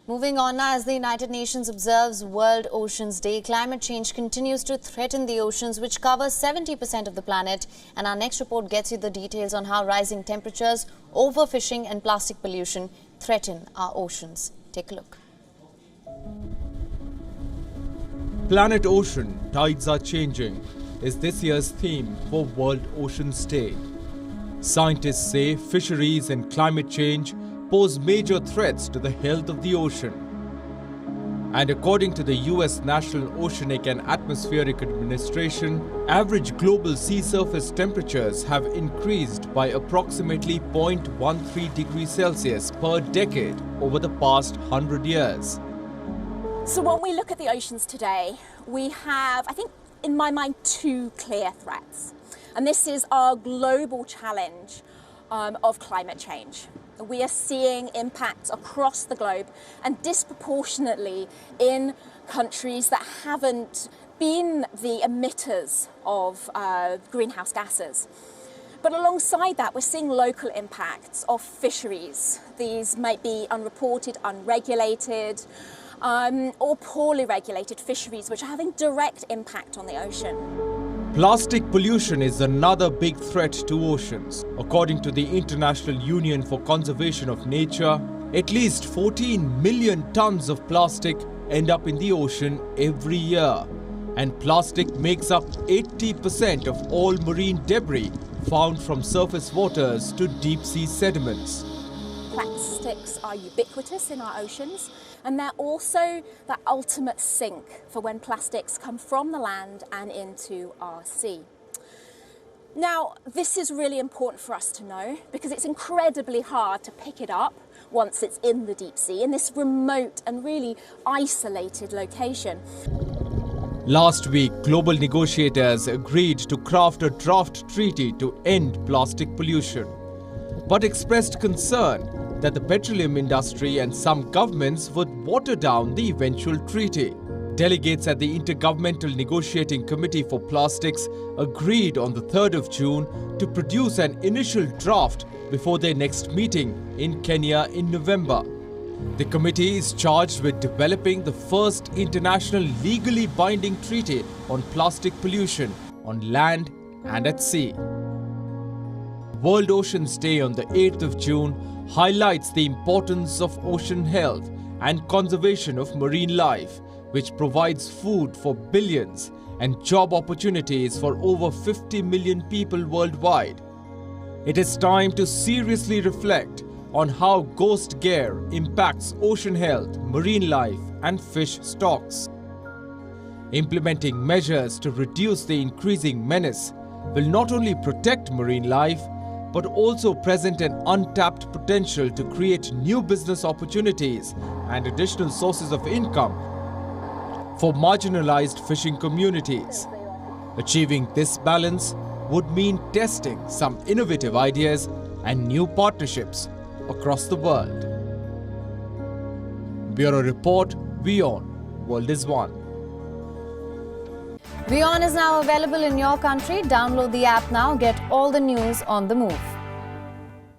Moving on now, as the United Nations observes World Oceans Day, climate change continues to threaten the oceans, which cover 70% of the planet. And our next report gets you the details on how rising temperatures, overfishing and plastic pollution threaten our oceans. Take a look. Planet Ocean, Tides Are Changing is this year's theme for World Oceans Day. Scientists say fisheries and climate change pose major threats to the health of the ocean. And according to the US National Oceanic and Atmospheric Administration, average global sea surface temperatures have increased by approximately 0.13 degrees Celsius per decade over the past 100 years. So when we look at the oceans today, we have, I think, in my mind, two clear threats. And this is our global challenge of climate change. We are seeing impacts across the globe and disproportionately in countries that haven't been the emitters of greenhouse gases. But alongside that, we're seeing local impacts of fisheries. These might be unreported, unregulated, or poorly regulated fisheries, which are having direct impact on the ocean. Plastic pollution is another big threat to oceans. According to the International Union for Conservation of Nature, at least 14 million tons of plastic end up in the ocean every year. And plastic makes up 80% of all marine debris found from surface waters to deep-sea sediments. Plastics are ubiquitous in our oceans, and they're also the ultimate sink for when plastics come from the land and into our sea. Now, this is really important for us to know because it's incredibly hard to pick it up once it's in the deep sea, in this remote and really isolated location. Last week, global negotiators agreed to craft a draft treaty to end plastic pollution, but expressed concern that the petroleum industry and some governments would water down the eventual treaty. Delegates at the Intergovernmental Negotiating Committee for Plastics agreed on the 3rd of June to produce an initial draft before their next meeting in Kenya in November. The committee is charged with developing the first international legally binding treaty on plastic pollution on land and at sea. World Oceans Day on the 8th of June highlights the importance of ocean health and conservation of marine life, which provides food for billions and job opportunities for over 50 million people worldwide. It is time to seriously reflect on how ghost gear impacts ocean health, marine life and fish stocks. Implementing measures to reduce the increasing menace will not only protect marine life, but also present an untapped potential to create new business opportunities and additional sources of income for marginalized fishing communities. Achieving this balance would mean testing some innovative ideas and new partnerships across the world. Bureau Report, WION, World is One. WION is now available in your country. Download the app now. Get all the news on the move.